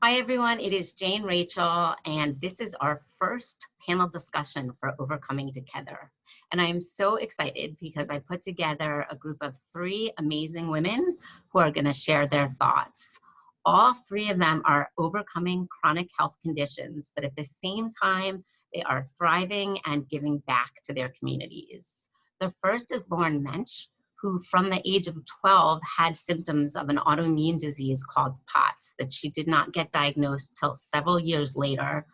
Hi, everyone. It is Jane Rachel, and this is our first panel discussion for Overcoming Together. And I am so excited because I put together a group of 3 amazing women who are going to share their thoughts. All 3 of them are overcoming chronic health conditions, but at the same time, they are thriving and giving back to their communities. The first is Lauren Mensch, who from the age of 12 had symptoms of an autoimmune disease called POTS that she did not get diagnosed till several years later.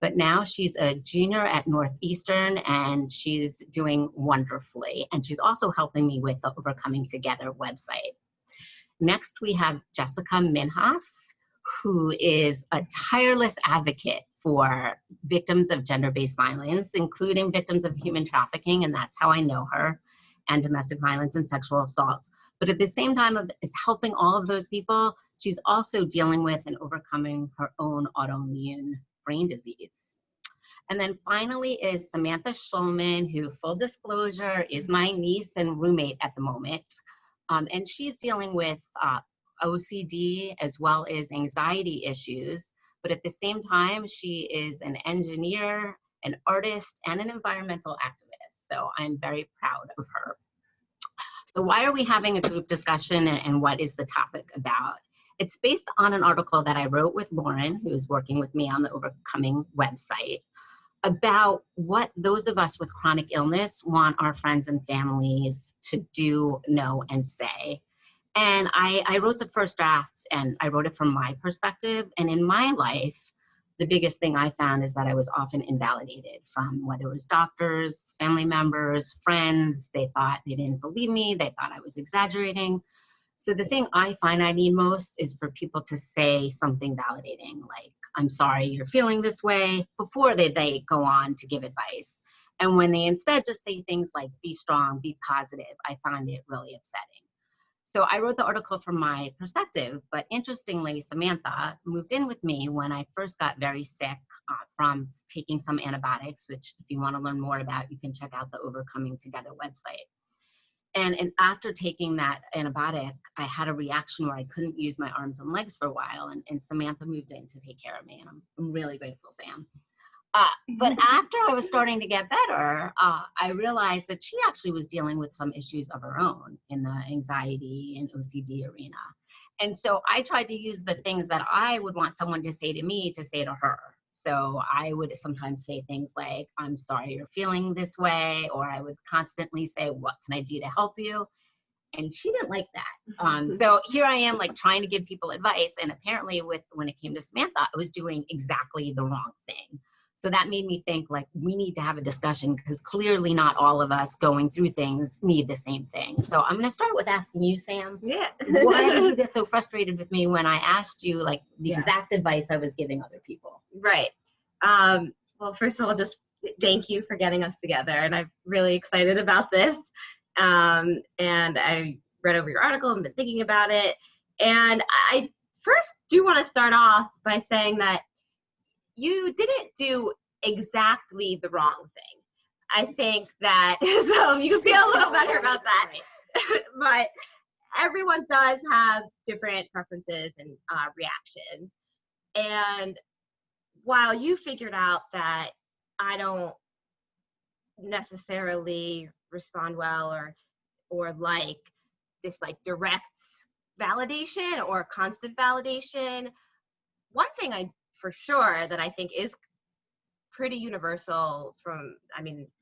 But now she's a junior at Northeastern and she's doing wonderfully. And she's also helping me with the Overcoming Together website. Next, we have Jessica Minhas, who is a tireless advocate for victims of gender-based violence, including victims of human trafficking, and that's how I know her, and domestic violence and sexual assault. But at the same time as helping all of those people, she's also dealing with and overcoming her own autoimmune brain disease. And then finally is Samantha Schulman, who, full disclosure, is my niece and roommate at the moment. And she's dealing with OCD as well as anxiety issues. But at the same time, she is an engineer, an artist, and an environmental activist. So I'm very proud of her. So why are we having a group discussion and what is the topic about? It's based on an article that I wrote with Lauren, who is working with me on the Overcoming website, about what those of us with chronic illness want our friends and families to do, know, and say. And I wrote the first draft and I wrote it from my perspective. And in my life, the biggest thing I found is that I was often invalidated from whether it was doctors, family members, friends. They thought they didn't believe me. They thought I was exaggerating. So the thing I find I need most is for people to say something validating, like, I'm sorry you're feeling this way, before they go on to give advice. And when they instead just say things like, be strong, be positive, I find it really upsetting. So I wrote the article from my perspective, but interestingly, Samantha moved in with me when I first got very sick from taking some antibiotics, which if you want to learn more about, you can check out the Overcoming Together website. And after taking that antibiotic, I had a reaction where I couldn't use my arms and legs for a while, and Samantha moved in to take care of me, and I'm really grateful, Sam. But after I was starting to get better, I realized that she actually was dealing with some issues of her own in the anxiety and OCD arena. And so I tried to use the things that I would want someone to say to me to say to her. So I would sometimes say things like, I'm sorry you're feeling this way, or I would constantly say, what can I do to help you? And she didn't like that. So here I am, like, trying to give people advice, and apparently when it came to Samantha, I was doing exactly the wrong thing. So that made me think, like, we need to have a discussion because clearly not all of us going through things need the same thing. So I'm going to start with asking you, Sam. Yeah. Why did you get so frustrated with me when I asked you, like, the exact advice I was giving other people? Right. Well, first of all, just thank you for getting us together. And I'm really excited about this. And I read over your article and been thinking about it. And I first do want to start off by saying that you didn't do exactly the wrong thing. I think that, so you feel a little better about that. But everyone does have different preferences and reactions. And while you figured out that I don't necessarily respond well or like this like direct validation or constant validation, one thing I for sure that I think is pretty universal from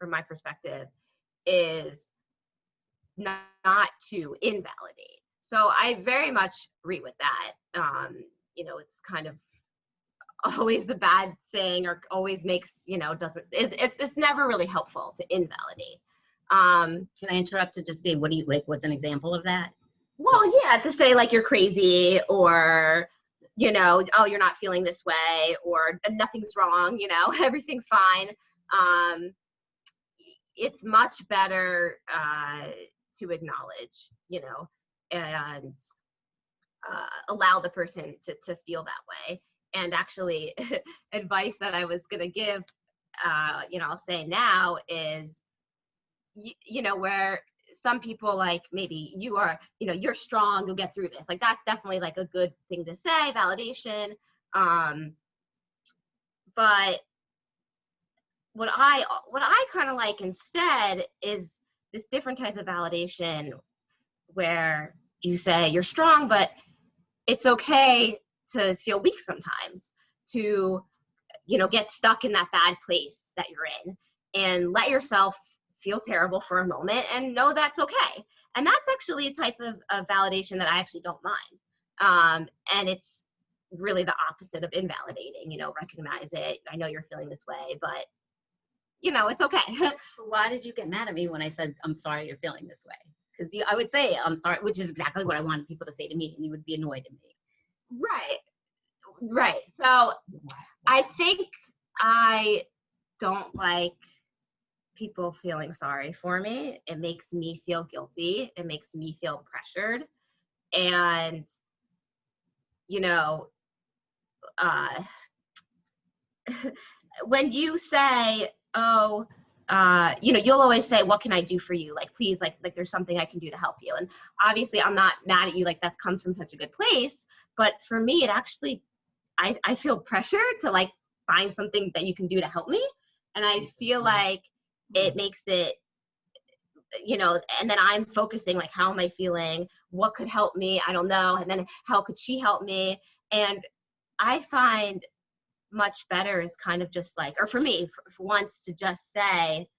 my perspective is not to invalidate. So I very much agree with that. It's kind of always a bad thing, or always makes, it's never really helpful to invalidate. Can I interrupt to just say, what's an example of that? Well, yeah, to say like you're crazy, or, oh, you're not feeling this way, or nothing's wrong, everything's fine. It's much better to acknowledge, and allow the person to feel that way. And actually, advice that I was going to give, I'll say now is, where some people, like, maybe you're strong, you'll get through this. Like, that's definitely like a good thing to say, validation. But what I kind of like instead is this different type of validation where you say you're strong, but it's okay to feel weak sometimes, to, get stuck in that bad place that you're in, and let yourself feel terrible for a moment and know that's okay. And that's actually a type of validation that I actually don't mind. And it's really the opposite of invalidating, recognize it. I know you're feeling this way, but it's okay. Why did you get mad at me when I said, I'm sorry you're feeling this way? Because I would say, I'm sorry, which is exactly what I wanted people to say to me, and you would be annoyed at me. Right. So I think I don't like people feeling sorry for me. It makes me feel guilty. It makes me feel pressured. And, uh, when you say, oh, you'll always say, what can I do for you? Like, please, like there's something I can do to help you. And obviously I'm not mad at you. Like, that comes from such a good place. But for me, it actually, I feel pressure to like find something that you can do to help me. And I feel like it makes it, and then I'm focusing, like, how am I feeling? What could help me? I don't know. And then how could she help me? And I find much better is kind of just like, or for me, for once, to just say,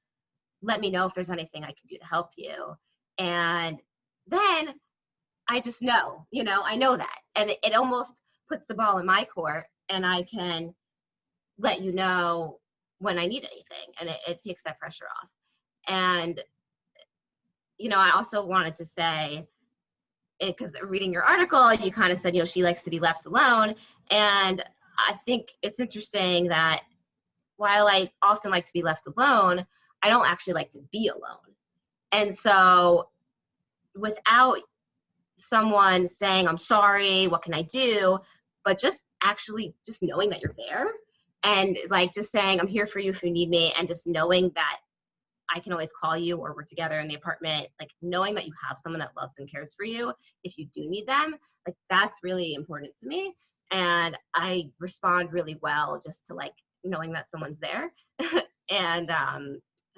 let me know if there's anything I can do to help you. And then I just know, I know that. And it almost puts the ball in my court, and I can let you know when I need anything. And it takes that pressure off. And, I also wanted to say, because reading your article, you kind of said, she likes to be left alone. And I think it's interesting that while I often like to be left alone, I don't actually like to be alone. And so without someone saying, I'm sorry, what can I do? But just actually just knowing that you're there, and like just saying, I'm here for you if you need me, and just knowing that I can always call you, or we're together in the apartment, like knowing that you have someone that loves and cares for you if you do need them, like that's really important to me. And I respond really well just to like knowing that someone's there. And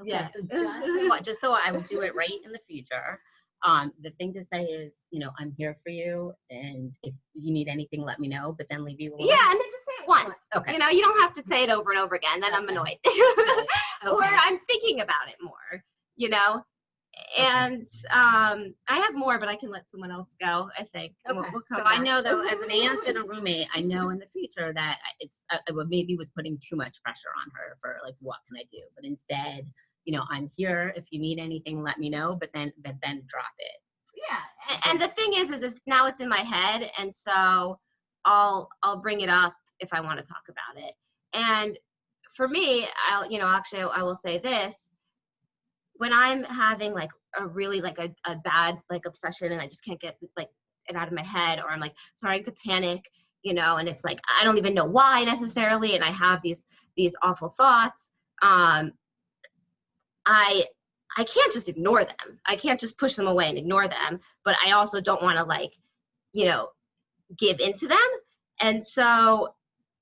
Okay, yeah. so just so I would do it right in the future. The thing to say is, I'm here for you, and if you need anything, let me know, but then leave you alone. Yeah, and then just say it once. Okay. You don't have to say it over and over again. Then I'm annoyed. Right. Or Okay. I'm thinking about it more, And I have more, but I can let someone else go, I think. Okay. We'll So come I back. know, though, as an aunt and a roommate, I know in the future that I maybe was putting too much pressure on her for like, what can I do? But instead, I'm here. If you need anything, let me know. But then drop it. Yeah, and the thing is now it's in my head, and so I'll bring it up if I want to talk about it. And for me, actually, I will say this: when I'm having like a really like a bad like obsession, and I just can't get like it out of my head, or I'm like starting to panic, and it's like I don't even know why necessarily, and I have these awful thoughts. I can't just ignore them. I can't just push them away and ignore them, but I also don't want to like, give into them. And so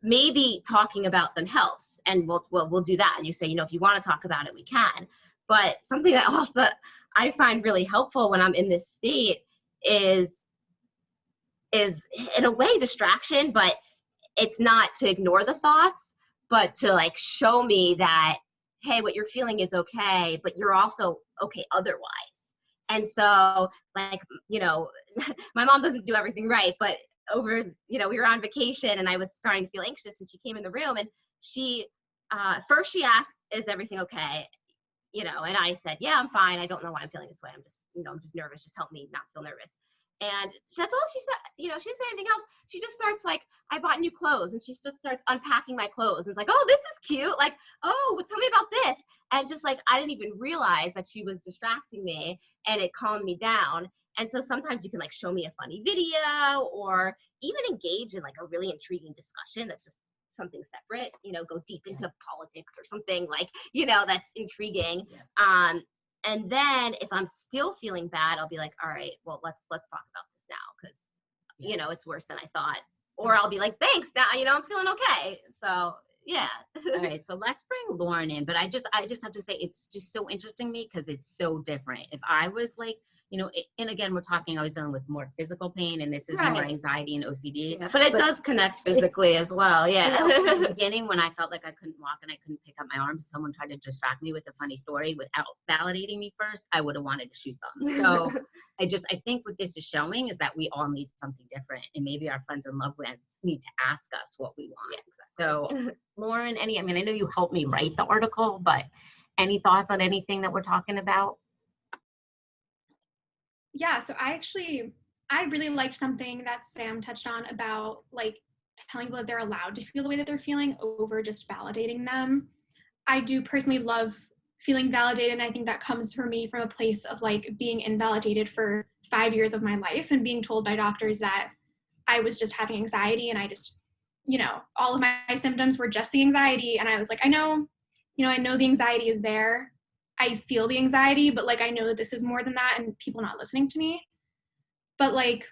maybe talking about them helps, and we'll do that. And you say, if you want to talk about it, we can. But something that also I find really helpful when I'm in this state is in a way distraction, but it's not to ignore the thoughts, but to like show me that, hey, what you're feeling is okay, but you're also okay otherwise. And so like, my mom doesn't do everything right, but over, we were on vacation and I was starting to feel anxious, and she came in the room, and she, first she asked, is everything okay? And I said, yeah, I'm fine. I don't know why I'm feeling this way. I'm just, I'm just nervous. Just help me not feel nervous. And that's all she said. She didn't say anything else. She just starts like, I bought new clothes, and she just starts unpacking my clothes. And it's like, oh, this is cute. Like, oh, well, tell me about this. And just like, I didn't even realize that she was distracting me, and it calmed me down. And so sometimes you can like show me a funny video, or even engage in like a really intriguing discussion that's just something separate, go deep into politics or something like, that's intriguing. Yeah. And then if I'm still feeling bad, I'll be like, all right, well, let's talk about this now, because, it's worse than I thought. or I'll be like, thanks, now, I'm feeling okay. So yeah. All right, so let's bring Lauren in, but I just have to say it's just so interesting to me because it's so different. If I was like, and again, we're talking, I was dealing with more physical pain, and this is more Right. anxiety and OCD. Yeah, but it does connect physically as well. Yeah. In the beginning, when I felt like I couldn't walk and I couldn't pick up my arms, someone tried to distract me with a funny story without validating me first, I would have wanted to shoot them. So I think what this is showing is that we all need something different, and maybe our friends and loved ones need to ask us what we want. Yeah, exactly. So, Lauren, I know you helped me write the article, but any thoughts on anything that we're talking about? Yeah, so I really liked something that Sam touched on about like telling people that they're allowed to feel the way that they're feeling over just validating them. I do personally love feeling validated, and I think that comes for me from a place of like being invalidated for 5 years of my life and being told by doctors that I was just having anxiety, and I just, all of my symptoms were just the anxiety. And I was like, I know the anxiety is there. I feel the anxiety, but like I know that this is more than that, and people not listening to me. But like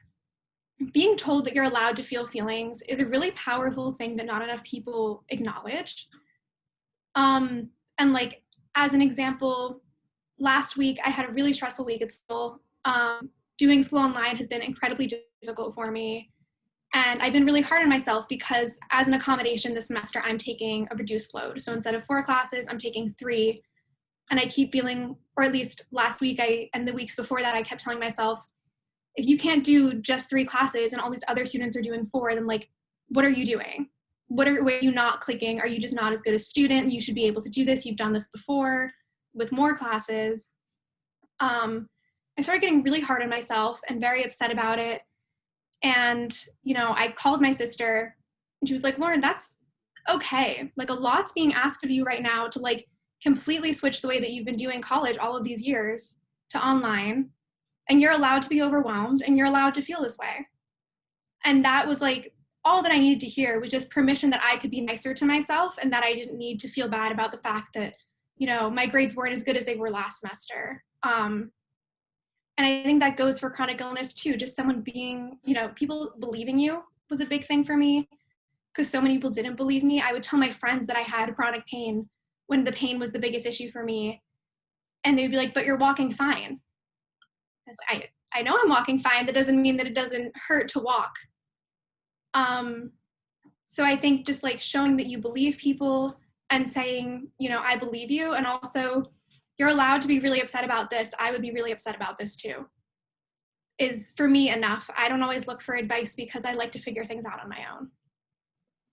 being told that you're allowed to feel feelings is a really powerful thing that not enough people acknowledge. And like as an example, last week I had a really stressful week at school. Doing school online has been incredibly difficult for me. And I've been really hard on myself because as an accommodation this semester, I'm taking a reduced load. So instead of 4 classes, I'm taking 3. And I keep feeling, or at least last week and the weeks before that, I kept telling myself, if you can't do just 3 classes and all these other students are doing 4, then like, what are you doing? What are you not clicking? Are you just not as good a student? You should be able to do this. You've done this before with more classes. I started getting really hard on myself and very upset about it. And, I called my sister and she was like, Lauren, that's okay. Like a lot's being asked of you right now to like completely switch the way that you've been doing college all of these years to online. And you're allowed to be overwhelmed and you're allowed to feel this way. And that was like all that I needed to hear was just permission that I could be nicer to myself and that I didn't need to feel bad about the fact that, my grades weren't as good as they were last semester. And I think that goes for chronic illness too. Just someone being, people believing you was a big thing for me because so many people didn't believe me. I would tell my friends that I had chronic pain when the pain was the biggest issue for me. And they'd be like, but you're walking fine. I was like, I know I'm walking fine. That doesn't mean that it doesn't hurt to walk. So I think just like showing that you believe people and saying, I believe you. And also you're allowed to be really upset about this. I would be really upset about this too, is for me enough. I don't always look for advice because I like to figure things out on my own.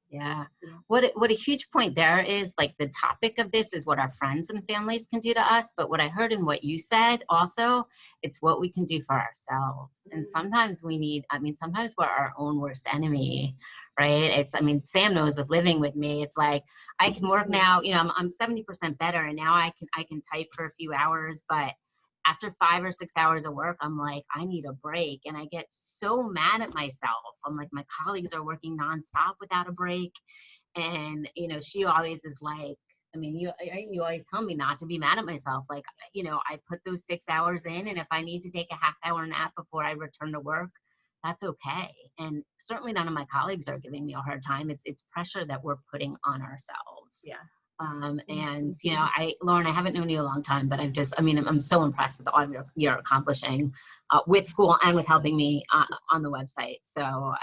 Yeah. What a huge point there is, like, the topic of this is what our friends and families can do to us. But what I heard in what you said also, it's what we can do for ourselves. And sometimes sometimes we're our own worst enemy, right? Sam knows with living with me, it's like I can work now, I'm 70% better and now I can type for a few hours, but after 5 or 6 hours of work, I'm like, I need a break. And I get so mad at myself. I'm like, my colleagues are working nonstop without a break. And, she always is like, you always tell me not to be mad at myself. Like, I put those 6 hours in, and if I need to take a half-hour nap before I return to work, that's okay. And certainly none of my colleagues are giving me a hard time. It's pressure that we're putting on ourselves. Yeah. And Lauren, I haven't known you a long time, but I'm so impressed with all you're accomplishing with school and with helping me on the website. So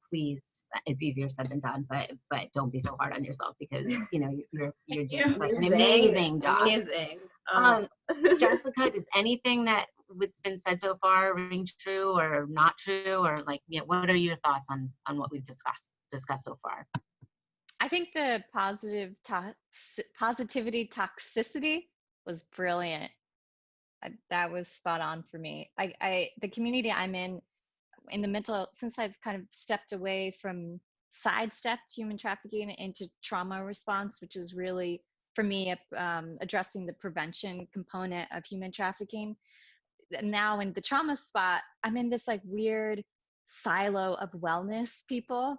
please, it's easier said than done, but don't be so hard on yourself because you're doing such an amazing job. Amazing. Jessica, does anything what's been said so far ring true or not true, or what are your thoughts on what we've discussed so far? I think the positivity toxicity was brilliant. That was spot on for me. The community I'm in the mental, since I've kind of stepped away from sidestepped human trafficking into trauma response, which is really, for me, addressing the prevention component of human trafficking. Now in the trauma spot, I'm in this like weird silo of wellness people.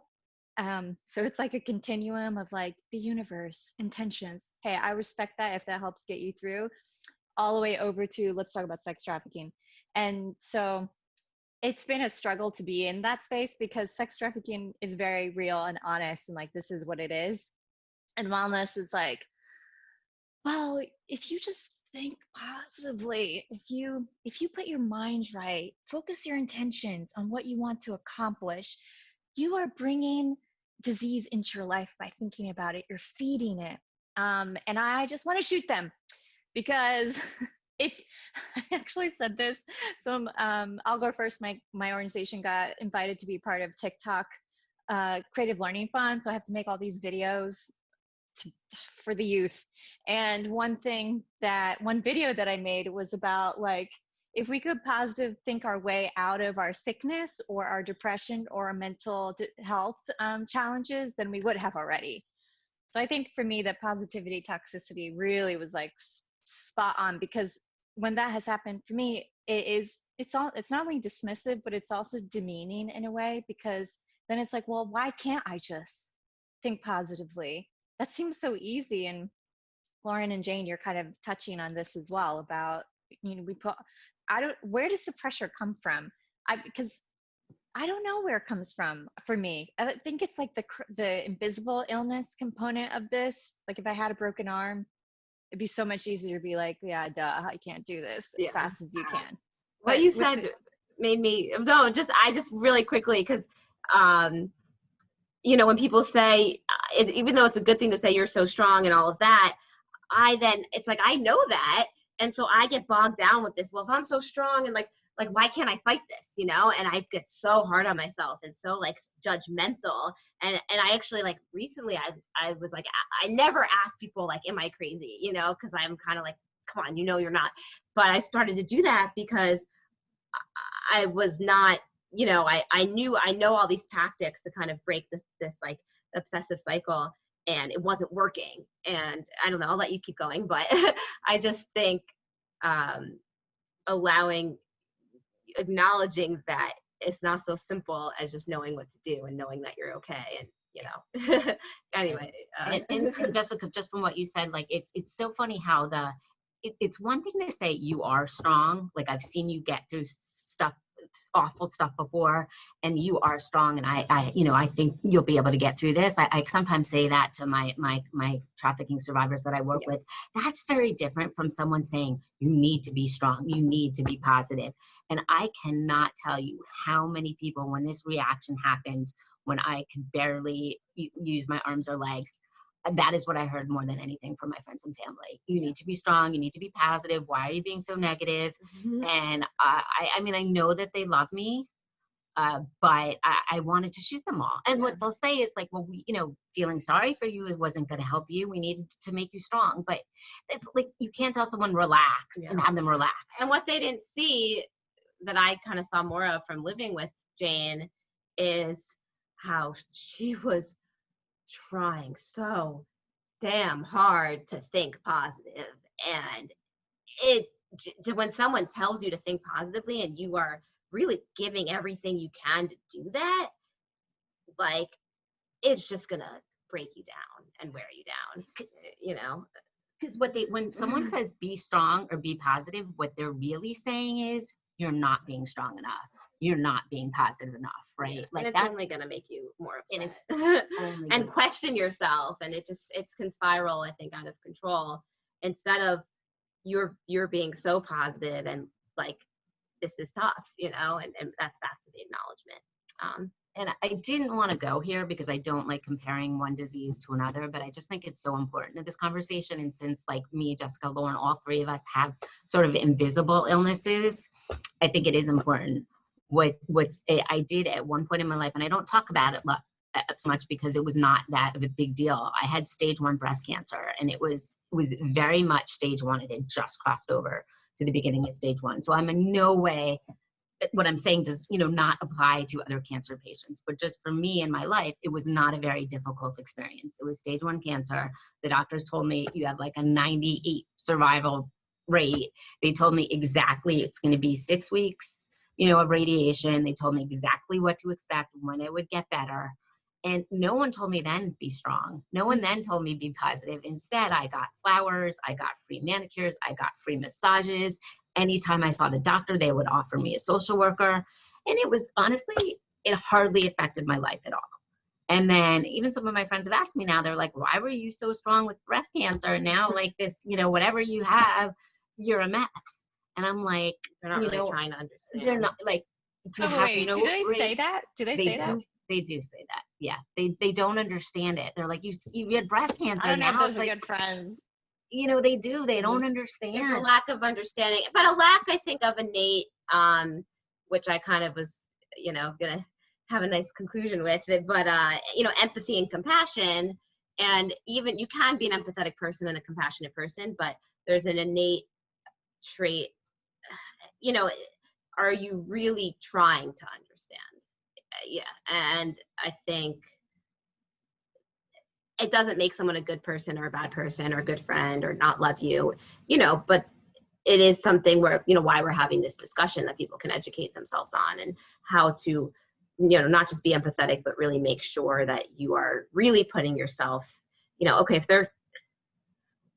So it's like a continuum of like the universe, intentions. Hey, I respect that if that helps get you through, all the way over to let's talk about sex trafficking. And so it's been a struggle to be in that space because sex trafficking is very real and honest, and like, this is what it is. And wellness is like, well, if you just think positively, if you put your mind right, focus your intentions on what you want to accomplish, you are bringing disease into your life by thinking about it. You're feeding it. And I just want to shoot them because if I actually said this, so I'll go first. My organization got invited to be part of TikTok Creative Learning Fund, so I have to make all these videos for the youth. And one video that I made was about like, if we could positive think our way out of our sickness or our depression or our mental health challenges, then we would have already. So I think for me, that positivity toxicity really was like spot on, because when that has happened for me, it's not only dismissive, but it's also demeaning in a way, because then it's like, well, why can't I just think positively? That seems so easy. And Lauren and Jane, you're kind of touching on this as well about, where does the pressure come from? Because I don't know where it comes from for me. I think it's like the invisible illness component of this. Like if I had a broken arm, it'd be so much easier to be like, yeah, duh, I can't do this as fast as you can. What you said made me, I just really quickly, because, when people say, even though it's a good thing to say you're so strong and all of that, it's like, I know that. And so I get bogged down with this. Well, if I'm so strong and like, why can't I fight this? And I get so hard on myself and so like judgmental. And I actually, like, recently I was like, I never ask people like, am I crazy? Cause I'm kind of like, come on, you're not. But I started to do that because I was not, I know all these tactics to kind of break this like obsessive cycle, and it wasn't working. And I don't know, I'll let you keep going, but I just think acknowledging that it's not so simple as just knowing what to do and knowing that you're okay. And, anyway. And Jessica, just from what you said, like, it's so funny how it's one thing to say you are strong. Like, I've seen you get through awful stuff before, and you are strong, and I think you'll be able to get through this. I sometimes say that to my trafficking survivors that I work with. That's very different from someone saying you need to be strong, you need to be positive. And I cannot tell you how many people, when this reaction happened, when I could barely use my arms or legs, that is what I heard more than anything from my friends and family. You need to be strong. You need to be positive. Why are you being so negative? Mm-hmm. And I know that they love me, but I wanted to shoot them all. And what they'll say is like, well, feeling sorry for you wasn't going to help you. We needed to make you strong. But it's like, you can't tell someone relax and have them relax. And what they didn't see, that I kind of saw more of from living with Jane, is how she was trying so damn hard to think positive. And when someone tells you to think positively and you are really giving everything you can to do that, like, it's just gonna break you down and wear you down, because when someone says be strong or be positive, what they're really saying is you're not being strong enough. You're not being positive enough, right? Yeah. Like, and it's only going to make you more upset and question yourself. And it can spiral, I think, out of control, instead of you're being so positive and like, this is tough, and that's back to the acknowledgement. And I didn't want to go here because I don't like comparing one disease to another, but I just think it's so important in this conversation. And since, like, me, Jessica, Lauren, all three of us have sort of invisible illnesses, I think it is important. I did at one point in my life, and I don't talk about it so much because it was not that of a big deal. I had stage 1 breast cancer, and it was very much stage 1. It had just crossed over to the beginning of stage 1. So I'm in no way, what I'm saying does, not apply to other cancer patients, but just for me in my life, it was not a very difficult experience. It was stage 1 cancer. The doctors told me you have like a 98 survival rate. They told me exactly it's going to be 6 weeks, of radiation. They told me exactly what to expect, when it would get better. And no one told me then be strong. No one then told me be positive. Instead, I got flowers, I got free manicures, I got free massages. Anytime I saw the doctor, they would offer me a social worker. And it was honestly, it hardly affected my life at all. And then even some of my friends have asked me now, they're like, why were you so strong with breast cancer? And now like this, whatever you have, you're a mess. And I'm like, They're not really trying to understand. they're not like, to Oh, have wait, no do they say rate- that? Do they say that? They do say that. Yeah. They don't understand it. They're like, you had breast cancer. I don't know if Now those it's are like, good friends. they do. They don't There's a understand. lack of understanding, but a lack, I think, of innate, which I kind of was, gonna have a nice conclusion with it, but empathy and compassion. And even you can be an empathetic person and a compassionate person, but there's an innate trait. Are you really trying to understand? Yeah, and I think it doesn't make someone a good person or a bad person or a good friend or not love you, but it is something where, why we're having this discussion, that people can educate themselves on, and how to, not just be empathetic, but really make sure that you are really putting yourself, okay, if they're,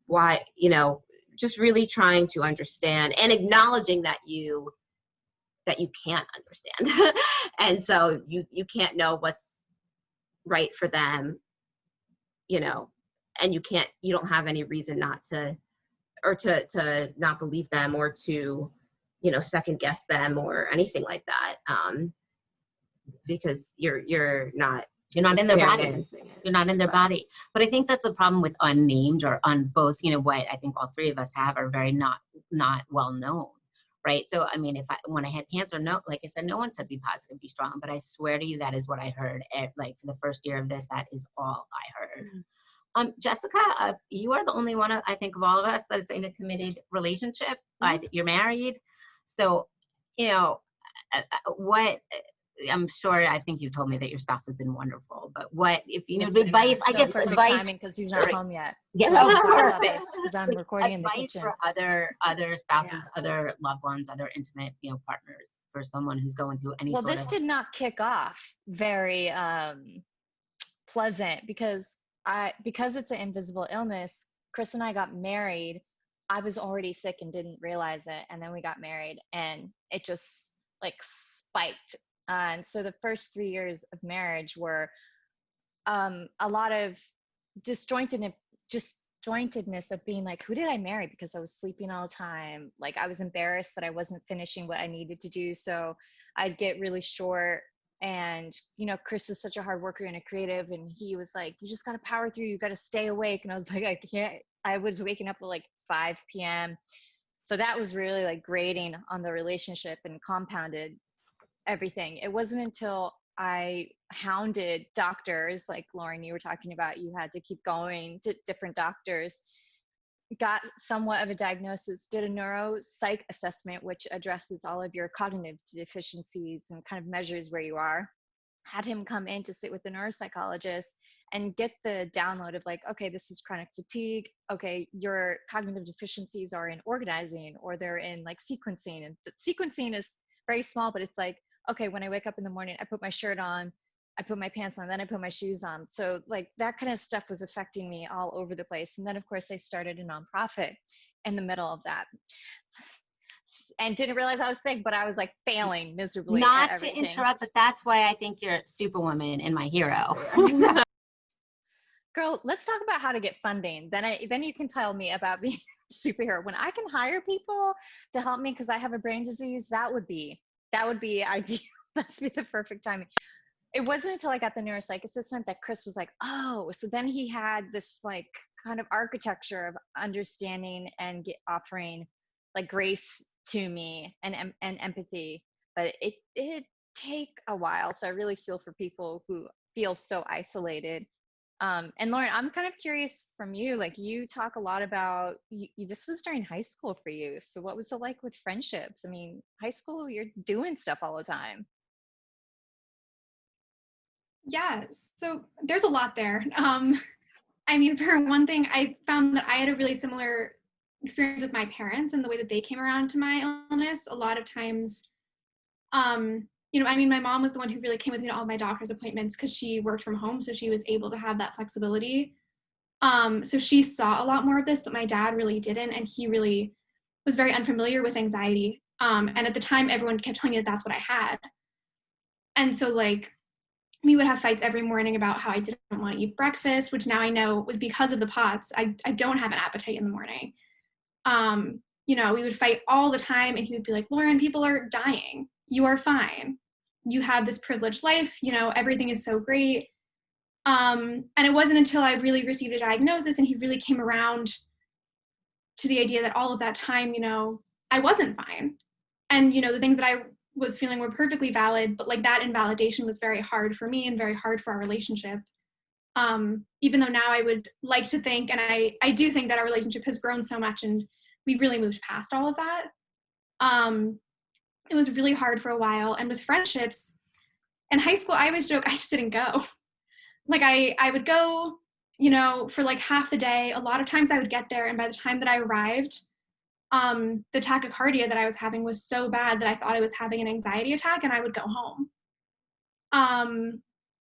why, just really trying to understand and acknowledging that you can't understand. And so you can't know what's right for them, and you don't have any reason not to, or to not believe them, or to, second guess them or anything like that. Because you're not in their body. experiencing it. You're not in their body. But I think that's a problem with unnamed, or on both, what I think all three of us have are very not well known. Right. So, I mean, when I had cancer, no, like I said, no one said be positive, be strong, but I swear to you, that is what I heard. Like for the first year of this, that is all I heard. Jessica, you are the only one, I think, of all of us that is in a committed relationship. You're married. So, what, I'm sure, I think you told me that your spouse has been wonderful, but what, if you need advice, I guess perfect advice. timing because he's not home yet. Yeah, So I'm sorry about perfect. this, because I'm Like, recording in the advice kitchen. for other spouses, other loved ones, other intimate, partners, for someone who's going through any Well, sort this of. did not kick off very pleasant, because it's an invisible illness. Chris and I got married. I was already sick and didn't realize it, and then we got married, and it just like spiked. And so the first 3 years of marriage were a lot of disjointedness of being like, who did I marry? Because I was sleeping all the time. Like, I was embarrassed that I wasn't finishing what I needed to do. So I'd get really short. And, Chris is such a hard worker and a creative. And he was like, you just got to power through. You got to stay awake. And I was like, I can't. I was waking up at like 5 p.m. So that was really like grating on the relationship and compounded everything. It wasn't until I hounded doctors, like Lauren, you were talking about, you had to keep going to different doctors, got somewhat of a diagnosis, did a neuropsych assessment, which addresses all of your cognitive deficiencies and kind of measures where you are, had him come in to sit with the neuropsychologist and get the download of like, okay, this is chronic fatigue. Okay, your cognitive deficiencies are in organizing, or they're in like sequencing. And the sequencing is very small, but it's like, okay, when I wake up in the morning, I put my shirt on, I put my pants on, then I put my shoes on. So like that kind of stuff was affecting me all over the place. And then of course I started a nonprofit in the middle of that, and didn't realize I was sick, but I was like failing miserably. Not to interrupt, but that's why I think you're Superwoman and my hero. Girl, let's talk about how to get funding. Then you can tell me about being a superhero. When I can hire people to help me because I have a brain disease, that would be ideal. That's be the perfect timing. It wasn't until I got the neuropsych assessment that Chris was like, oh, so then he had this like kind of architecture of understanding and offering like grace to me and empathy. But it take a while. So I really feel for people who feel so isolated. And Lauren, I'm kind of curious from you, like you talk a lot about, this was during high school for you. So what was it like with friendships? I mean, high school, you're doing stuff all the time. Yeah, so there's a lot there. I mean, for one thing, I found that I had a really similar experience with my parents and the way that they came around to my illness. A lot of times, I mean, my mom was the one who really came with me to all my doctor's appointments because she worked from home, so she was able to have that flexibility. So she saw a lot more of this, but my dad really didn't, and he really was very unfamiliar with anxiety. And at the time, everyone kept telling me that that's what I had. And so like we would have fights every morning about how I didn't want to eat breakfast, which now I know was because of the POTS. I don't have an appetite in the morning. You know, we would fight all the time, and he would be like, Lauren, people are dying. You are fine. You have this privileged life. You know, everything is so great. And it wasn't until I really received a diagnosis and he really came around to the idea that all of that time, you know, I wasn't fine. And, you know, the things that I was feeling were perfectly valid, but like that invalidation was very hard for me and very hard for our relationship. Even though now I would like to think, and I do think that our relationship has grown so much and we've really moved past all of that. It was really hard for a while. And with friendships, in high school, I always joke, I just didn't go. Like I would go, you know, for like half the day. A lot of times I would get there, and by the time that I arrived, the tachycardia that I was having was so bad that I thought I was having an anxiety attack, and I would go home.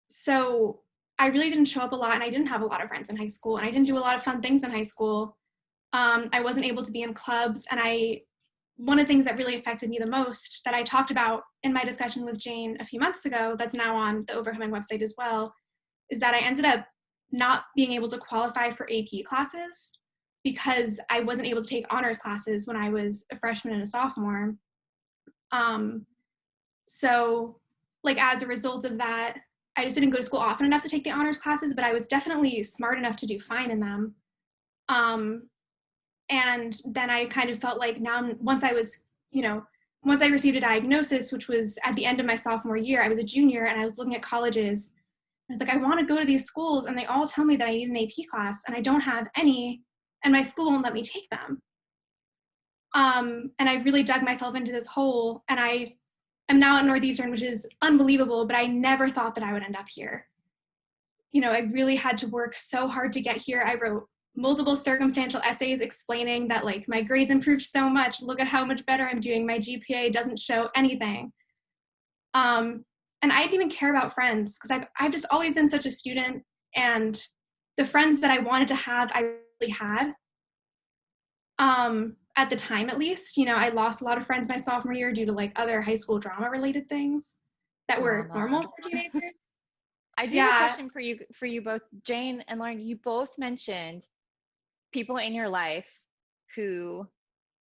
So I really didn't show up a lot, and I didn't have a lot of friends in high school, and I didn't do a lot of fun things in high school. I wasn't able to be in clubs, and one of the things that really affected me the most that I talked about in my discussion with Jane a few months ago, that's now on the Overcoming website as well, is that I ended up not being able to qualify for AP classes because I wasn't able to take honors classes when I was a freshman and a sophomore. So like as a result of that, I just didn't go to school often enough to take the honors classes, but I was definitely smart enough to do fine in them. And then I kind of felt like now, once I was, you know, once I received a diagnosis, which was at the end of my sophomore year, I was a junior and I was looking at colleges. I was like, I want to go to these schools and they all tell me that I need an AP class and I don't have any and my school won't let me take them. And I really dug myself into this hole, and I am now at Northeastern, which is unbelievable, but I never thought that I would end up here. You know, I really had to work so hard to get here. I wrote multiple circumstantial essays explaining that like my grades improved so much. Look at how much better I'm doing. My GPA doesn't show anything. And I didn't even care about friends because I've just always been such a student, and the friends that I wanted to have, I really had. At the time, at least, you know, I lost a lot of friends my sophomore year due to like other high school drama related things that were normal for teenagers. I do have a question for you both, Jane and Lauren. You both mentioned people in your life who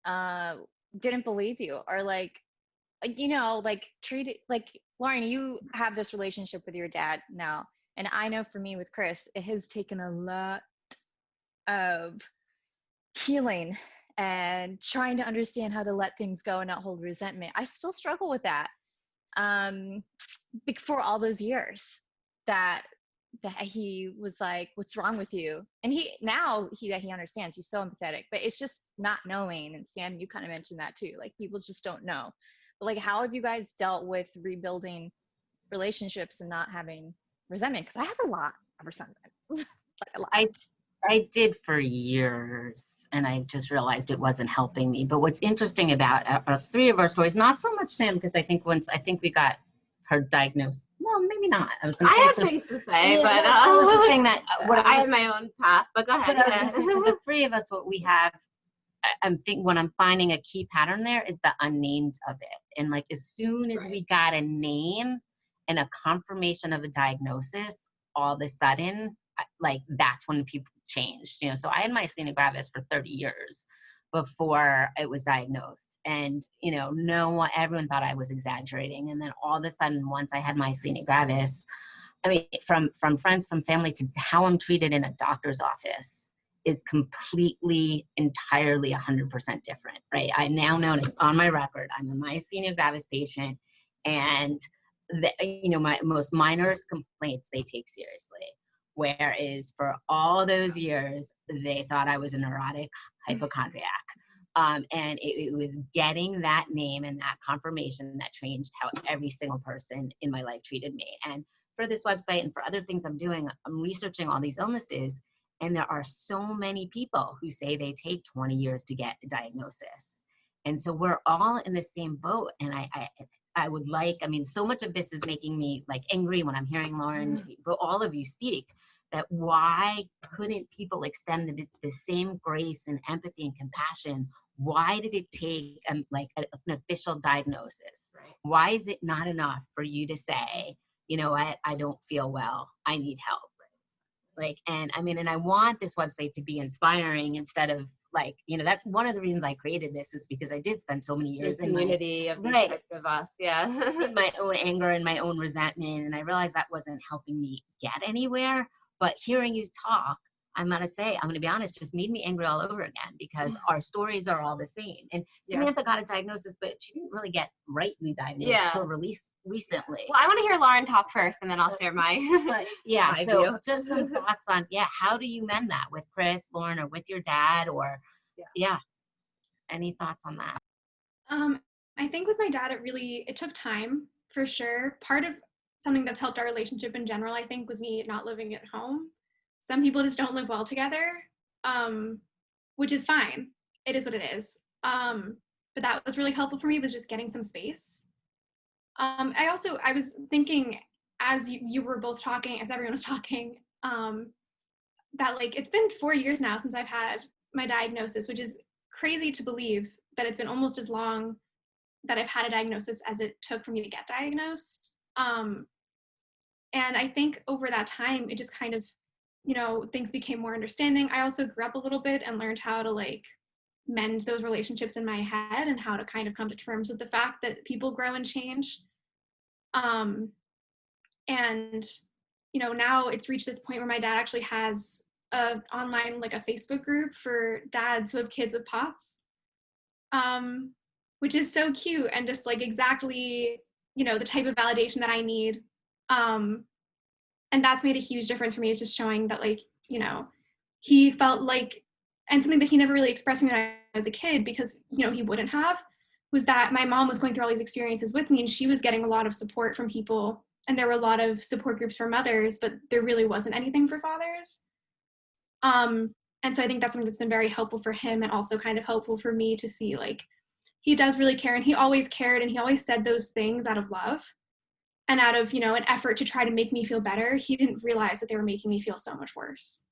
didn't believe you, or like, you know, like treated like Lauren, you have this relationship with your dad now. And I know for me with Chris, it has taken a lot of healing and trying to understand how to let things go and not hold resentment. I still struggle with that for all those years that he was like, what's wrong with you? And he understands, he's so empathetic, but it's just not knowing. And Sam, you kind of mentioned that too, like people just don't know. But like, how have you guys dealt with rebuilding relationships and not having resentment? Because I have a lot of resentment. Like a lot. I did for years, and I just realized it wasn't helping me. But what's interesting about three of our stories, not so much Sam, because I think we got her diagnosed. Well, maybe not. I have things to say, but I was just saying that I have my own path. But go ahead. But I was just saying, for the three of us, what we have, what I'm finding a key pattern there is the unnamed of it. And like as soon as we got a name and a confirmation of a diagnosis, all of a sudden, like that's when people changed. You know, so I had myasthenia gravis for 30 years before it was diagnosed, and you know, everyone thought I was exaggerating. And then all of a sudden, once I had myasthenia gravis, I mean, from friends, from family, to how I'm treated in a doctor's office is completely, entirely 100% different, right? I now know, and it's on my record, I'm a myasthenia gravis patient, and you know, my most minorest complaints they take seriously. Whereas for all those years, they thought I was a neurotic hypochondriac. And it was getting that name and that confirmation that changed how every single person in my life treated me. And for this website and for other things I'm doing, I'm researching all these illnesses. And there are so many people who say they take 20 years to get a diagnosis. And so we're all in the same boat. And I would like, I mean, so much of this is making me like angry when I'm hearing Lauren, but all of you speak, that why couldn't people extend the same grace and empathy and compassion why did it take like an official diagnosis? Right. Why is it not enough for you to say, you know what, I don't feel well, I need help? Like, and I mean, and I want this website to be inspiring instead of like, you know, that's one of the reasons I created this, is because I did spend so many years in my, community of these right, types of us. Yeah. in my own anger and my own resentment. And I realized that wasn't helping me get anywhere. But hearing you talk, I'm going to be honest, just made me angry all over again, because our stories are all the same. And Yeah. Samantha got a diagnosis, but she didn't really get rightly diagnosed Yeah. until release recently. Well, I want to hear Lauren talk first, and then I'll share my. But yeah, my so view. just some thoughts on, yeah, how do you mend that with Chris, Lauren, or with your dad, or yeah, any thoughts on that? I think with my dad, it took time for sure. Part of something that's helped our relationship in general, I think, was me not living at home. Some people just don't live well together, which is fine. It is what it is. But that was really helpful for me, was just getting some space. I was thinking, as you were both talking, as everyone was talking, that like it's been 4 years now since I've had my diagnosis, which is crazy to believe that it's been almost as long that I've had a diagnosis as it took for me to get diagnosed. And I think over that time, it just kind of, you know, things became more understanding. I also grew up a little bit and learned how to like mend those relationships in my head, and how to kind of come to terms with the fact that people grow and change. And, you know, now it's reached this point where my dad actually has a online, like a Facebook group for dads who have kids with POTS, which is so cute and just like exactly, you know, the type of validation that I need. And that's made a huge difference for me, is just showing that, like, you know, he felt like, and something that he never really expressed to me when I was a kid, because, you know, he wouldn't have, was that my mom was going through all these experiences with me, and she was getting a lot of support from people, and there were a lot of support groups for mothers, but there really wasn't anything for fathers. And so I think that's something that's been very helpful for him, and also kind of helpful for me to see, like, he does really care, and he always cared, and he always said those things out of love and out of, you know, an effort to try to make me feel better. He didn't realize that they were making me feel so much worse.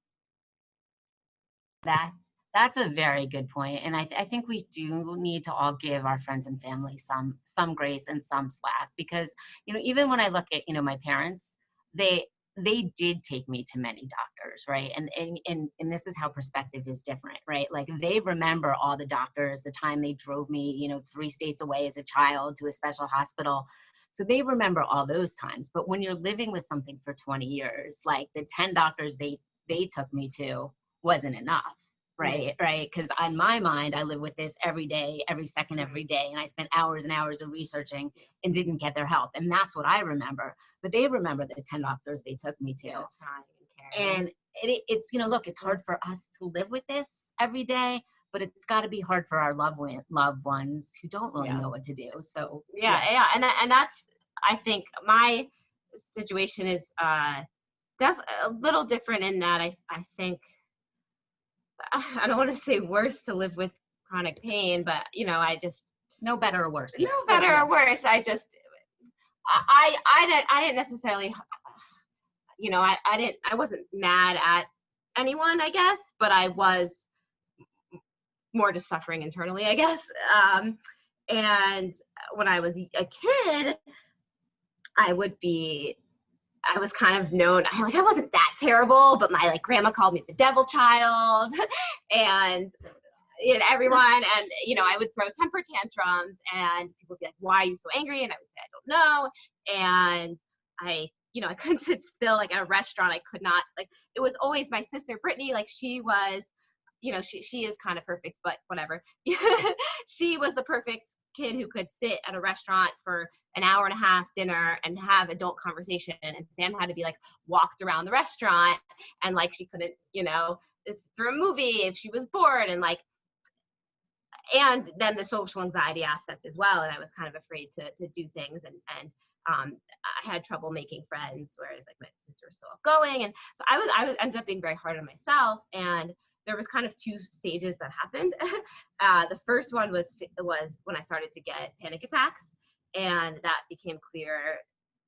That's a very good point. And I think we do need to all give our friends and family some grace and some slack, because, you know, even when I look at, you know, my parents, they did take me to many doctors, right? And this is how perspective is different, right? Like, they remember all the doctors, the time they drove me, you know, 3 states away as a child to a special hospital. So they remember all those times. But when you're living with something for 20 years, like the 10 doctors they took me to wasn't enough. Right. Because on my mind, I live with this every day, every second, every day. And I spent hours and hours of researching and didn't get their help. And that's what I remember. But they remember the 10 doctors they took me to. And it's, you know, look, it's hard for us to live with this every day, but it's got to be hard for our loved ones who don't really know what to do. So yeah. And that's, I think my situation is a little different in that I think, I don't want to say worse to live with chronic pain, but, you know, I just, no better or worse. no better or worse. I just, I didn't necessarily, you know, I wasn't mad at anyone, I guess, but I was more just suffering internally, I guess. And when I was a kid, I was kind of known, I wasn't that terrible, but my grandma called me the devil child, and everyone, and, you know, I would throw temper tantrums, and people would be like, why are you so angry? And I would say, I don't know. And I couldn't sit still, at a restaurant. I could not, it was always my sister, Brittany, she was, she is kind of perfect, but whatever. She was the perfect kid who could sit at a restaurant for an hour and a half dinner and have adult conversation. And Sam had to be walked around the restaurant, and she couldn't, just through a movie if she was bored, and and then the social anxiety aspect as well. And I was kind of afraid to do things, and I had trouble making friends, whereas my sister was so outgoing. And so I ended up being very hard on myself. And there was kind of 2 stages that happened. The first one was when I started to get panic attacks, and that became clear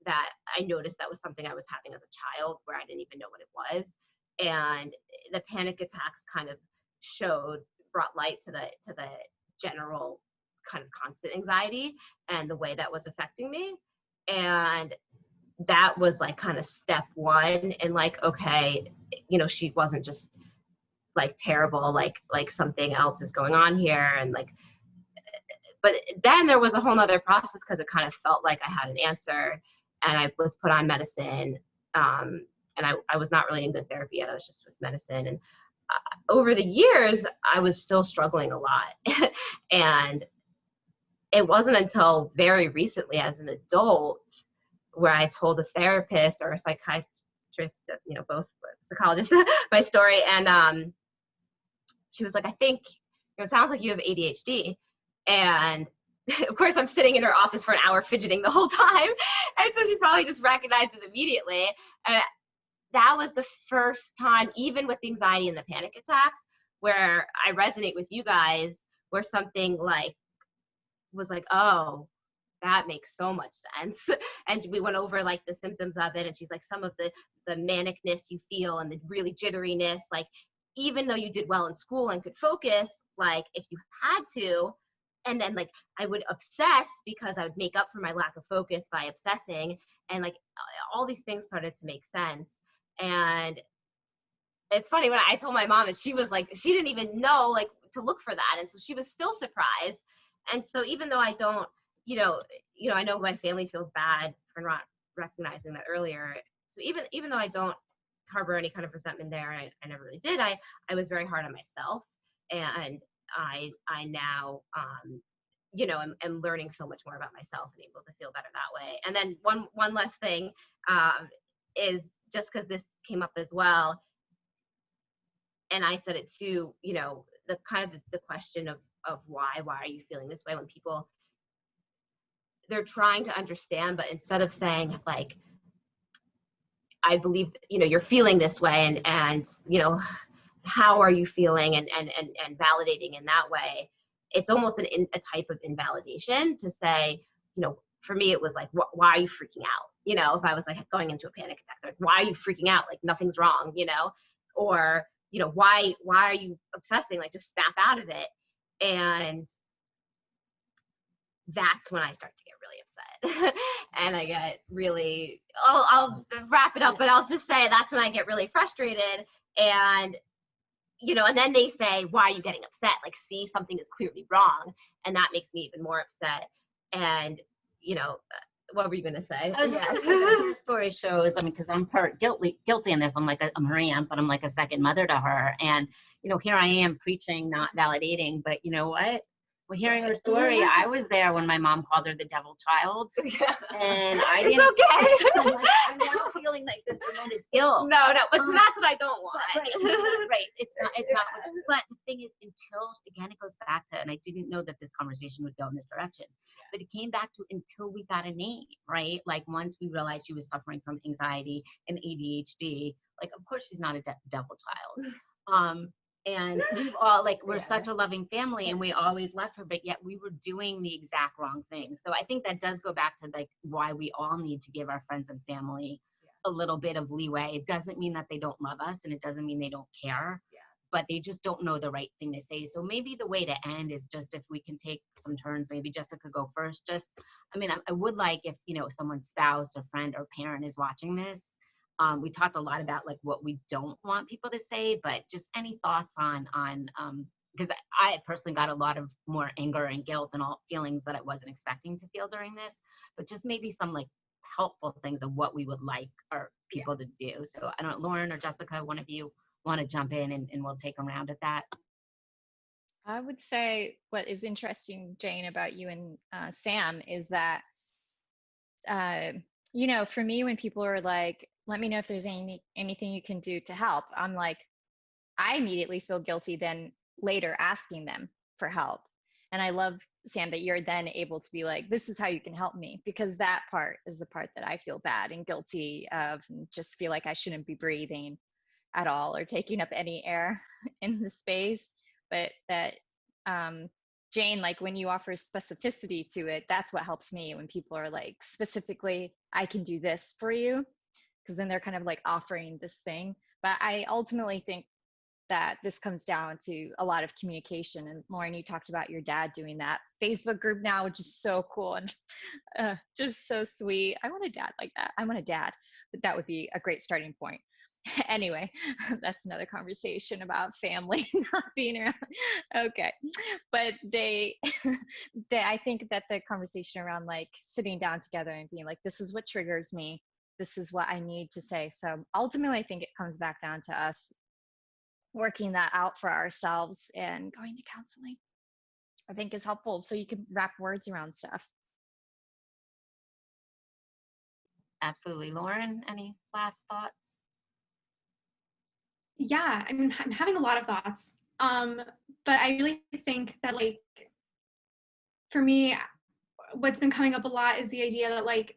that I noticed that was something I was having as a child, where I didn't even know what it was. And the panic attacks kind of brought light to the general kind of constant anxiety and the way that was affecting me. And that was like kind of step one. And like, okay, you know, she wasn't just like terrible, like something else is going on here. And like, but then there was a whole nother process because it kind of felt like I had an answer, and I was put on medicine. And I was not really in good therapy yet. I was just with medicine. And over the years, I was still struggling a lot. And it wasn't until very recently as an adult where I told a therapist or a psychiatrist, you know, both psychologists, my story. And she was like, I think, you know, it sounds like you have ADHD. And of course, I'm sitting in her office for an hour fidgeting the whole time. And so she probably just recognized it immediately. And that was the first time, even with the anxiety and the panic attacks, where I resonate with you guys, where something like was like, oh, that makes so much sense. And we went over like the symptoms of it. And she's like, some of the manicness you feel and the really jitteriness, like, even though you did well in school and could focus, like if you had to, and then like I would obsess because I would make up for my lack of focus by obsessing, and like all these things started to make sense. And it's funny, when I told my mom, and she was like, she didn't even know like to look for that, and so she was still surprised. And so even though I don't, you know, I know my family feels bad for not recognizing that earlier. So even though I don't harbor any kind of resentment there, and I never really did, I was very hard on myself. And I now, you know, am learning so much more about myself and able to feel better that way. And then one last thing is, just because this came up as well, and I said it too, you know, the kind of the question of why are you feeling this way, when people, they're trying to understand, but instead of saying like, I believe, you know, you're feeling this way, and you know, how are you feeling, and validating in that way, it's almost a type of invalidation to say, you know, for me it was like, why are you freaking out? You know, if I was like going into a panic attack, like, why are you freaking out? Like nothing's wrong, you know? Or, you know, why are you obsessing? Like just snap out of it. And that's when I start to get really upset. And I get really, I'll wrap it up, but I'll just say that's when I get really frustrated. And, you know, and then they say, why are you getting upset? Like, see, something is clearly wrong. And that makes me even more upset. And, you know, what were you going to say? I was just gonna say that your story shows, I mean, because I'm guilty in this. I'm like I'm her aunt, but I'm like a second mother to her. And, you know, here I am preaching, not validating, but you know what? Well, hearing her story, I was there when my mom called her the devil child, and I didn't. It's okay. I'm, like, I'm now feeling like this tremendous guilt. No, but that's what I don't want. Right. It's not. But the thing is, until, again, it goes back to, and I didn't know that this conversation would go in this direction, but it came back to until we got a name, right? Like once we realized she was suffering from anxiety and ADHD, like of course she's not a devil child. And we've all, like, we're such a loving family, and we always loved her, but yet we were doing the exact wrong thing. So I think that does go back to like why we all need to give our friends and family a little bit of leeway. It doesn't mean that they don't love us, and it doesn't mean they don't care, but they just don't know the right thing to say. So maybe the way to end is just, if we can take some turns, maybe Jessica go first. Just, I mean, I would like, if, you know, someone's spouse or friend or parent is watching this, we talked a lot about like what we don't want people to say, but just any thoughts on because I personally got a lot of more anger and guilt and all feelings that I wasn't expecting to feel during this, but just maybe some like helpful things of what we would like our people to do. So I don't know, Lauren or Jessica, one of you want to jump in, and we'll take a round at that. I would say what is interesting, Jane, about you and Sam is that, you know, for me, when people are like, let me know if there's anything you can do to help, I'm like, I immediately feel guilty then later asking them for help. And I love, Sam, that you're then able to be like, this is how you can help me, because that part is the part that I feel bad and guilty of, and just feel like I shouldn't be breathing at all or taking up any air in the space. But that, Jane, like when you offer specificity to it, that's what helps me, when people are like, specifically, I can do this for you, because then they're kind of like offering this thing. But I ultimately think that this comes down to a lot of communication. And Lauren, you talked about your dad doing that Facebook group now, which is so cool and just so sweet. I want a dad like that. I want a dad, but that would be a great starting point. Anyway, that's another conversation about family not being around. Okay. But I think that the conversation around like sitting down together and being like, this is what triggers me. This is what I need to say. So ultimately, I think it comes back down to us working that out for ourselves, and going to counseling, I think, is helpful. So you can wrap words around stuff. Absolutely. Lauren, any last thoughts? Yeah, I mean, I'm having a lot of thoughts. But I really think that, like, for me, what's been coming up a lot is the idea that, like,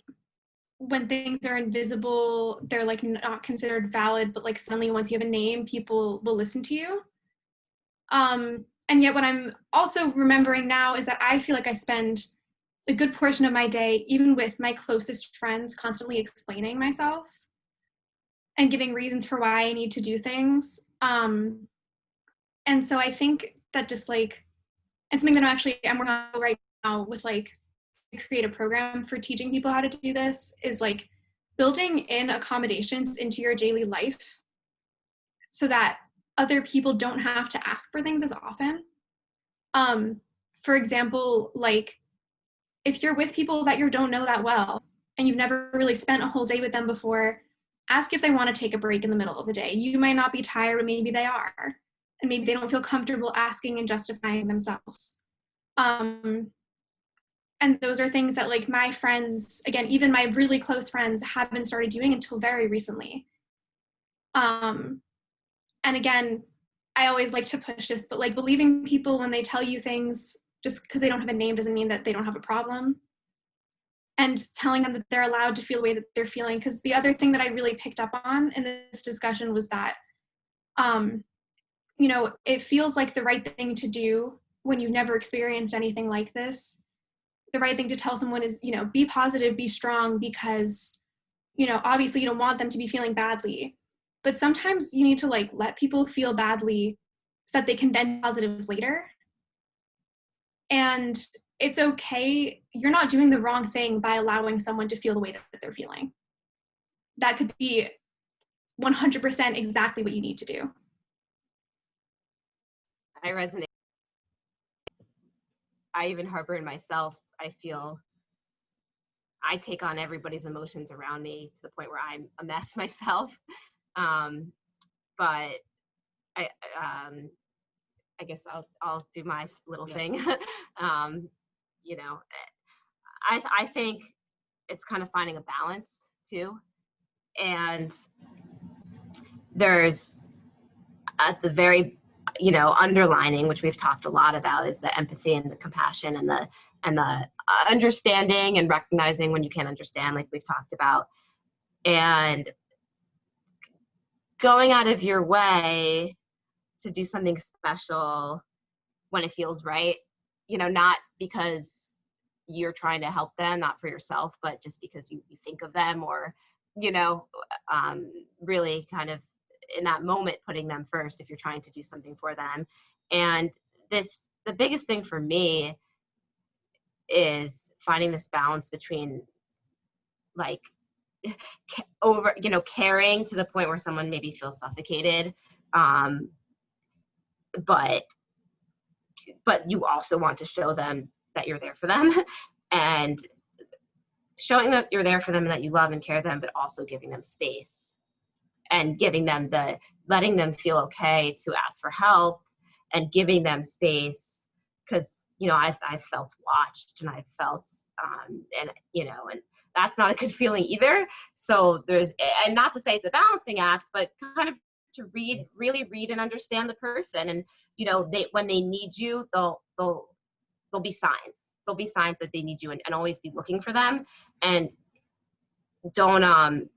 when things are invisible, they're like not considered valid, but like suddenly once you have a name, people will listen to you. And yet what I'm also remembering now is that I feel like I spend a good portion of my day, even with my closest friends, constantly explaining myself and giving reasons for why I need to do things. And so I think that just like, it's something that I'm working on right now with like create a program for teaching people how to do this, is like building in accommodations into your daily life so that other people don't have to ask for things as often. For example, like if you're with people that you don't know that well and you've never really spent a whole day with them before, ask if they want to take a break in the middle of the day. You might not be tired, but maybe they are. And maybe they don't feel comfortable asking and justifying themselves. And those are things that like my friends, again, even my really close friends, haven't started doing until very recently. And again, I always like to push this, but like believing people when they tell you things just because they don't have a name doesn't mean that they don't have a problem. And telling them that they're allowed to feel the way that they're feeling. Because the other thing that I really picked up on in this discussion was that, you know, it feels like the right thing to do when you've never experienced anything like this. The right thing to tell someone is, you know, be positive, be strong, because, you know, obviously you don't want them to be feeling badly. But sometimes you need to like let people feel badly so that they can then be positive later. And it's okay. You're not doing the wrong thing by allowing someone to feel the way that they're feeling. That could be 100% exactly what you need to do. I resonate. I even harbor in myself. I feel I take on everybody's emotions around me to the point where I'm a mess myself. But I guess I'll do my little thing. You know, I think it's kind of finding a balance too. And there's at the very, you know, underlining, which we've talked a lot about, is the empathy and the compassion and the understanding and recognizing when you can't understand, like we've talked about, and going out of your way to do something special when it feels right, you know, not because you're trying to help them, not for yourself, but just because you think of them, or, you know, really kind of in that moment, putting them first if you're trying to do something for them. And the biggest thing for me is finding this balance between like over, you know, caring to the point where someone maybe feels suffocated, but you also want to show them that you're there for them, and showing that you're there for them and that you love and care them, but also giving them space and giving them letting them feel okay to ask for help and giving them space. Because, you know, I've felt watched and I've felt, and, you know, and that's not a good feeling either. So and not to say it's a balancing act, but kind of to really read and understand the person. And, you know, when they need you, there'll be signs. There'll be signs that they need you, and always be looking for them. And don't,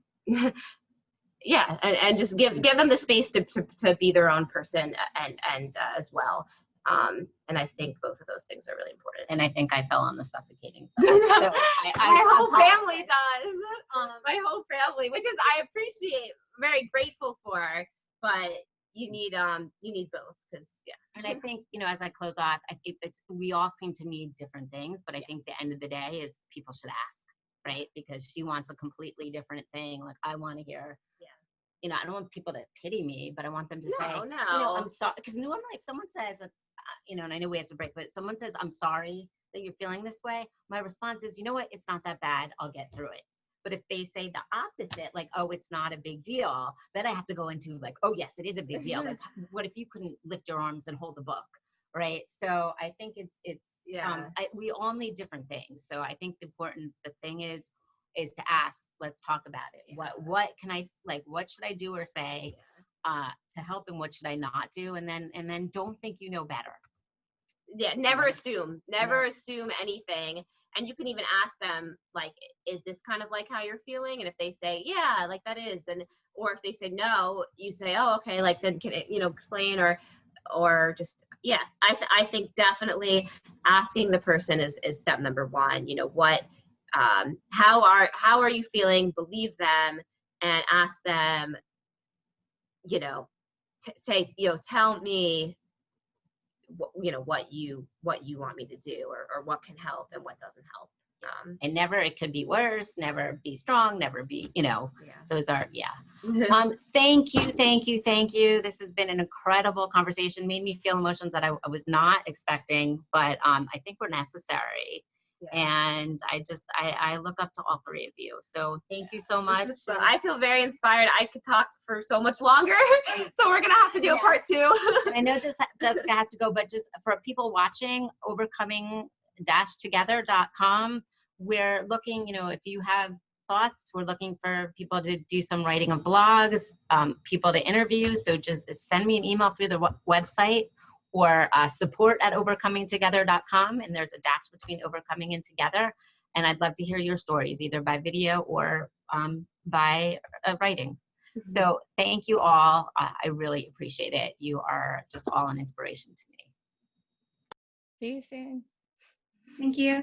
yeah, and just give them the space to be their own person and as well. And I think both of those things are really important. And I think I fell on the suffocating side. So my whole family does. My whole family, which is I appreciate, very grateful for, but you need both, because And I think, you know, as I close off, I think that we all seem to need different things, but I think the end of the day is people should ask, right? Because she wants a completely different thing. Like, I want to hear, you know, I don't want people to pity me, but I want them to say, you know, I'm sorry. Because normally if someone says, you know, and I know we have to break, but if someone says, I'm sorry that you're feeling this way, my response is, you know what, it's not that bad. I'll get through it. But if they say the opposite, like, oh, it's not a big deal, then I have to go into like, oh, yes, it is a big deal. Like, what if you couldn't lift your arms and hold the book, right? So I think we all need different things. So I think the thing is to ask, let's talk about it. What can I, like, what should I do or say to help, and what should I not do? And then don't think you know better. Never assume anything. And you can even ask them, like, is this kind of like how you're feeling? And if they say, yeah, like that is, or if they say no, you say, oh, okay, like, then can it, explain, or just, I think definitely asking the person is step number one. What, how are you feeling? Believe them, and ask them, say, tell me what you want me to do, or what can help and what doesn't help. And never, it could be worse, never be strong, never be, those are, thank you. This has been an incredible conversation, made me feel emotions that I was not expecting, but I think were necessary. And I look up to all three of you. So thank you so much. I feel very inspired. I could talk for so much longer. So we're going to have to do a part 2. And I know Jessica has to go, but just for people watching, overcoming-together.com, we're looking, if you have thoughts, we're looking for people to do some writing of blogs, people to interview. So just send me an email through the website, or support@overcomingtogether.com, and there's a dash between overcoming and together. And I'd love to hear your stories, either by video or by writing. So thank you all. I really appreciate it. You are just all an inspiration to me. See you soon. Thank you.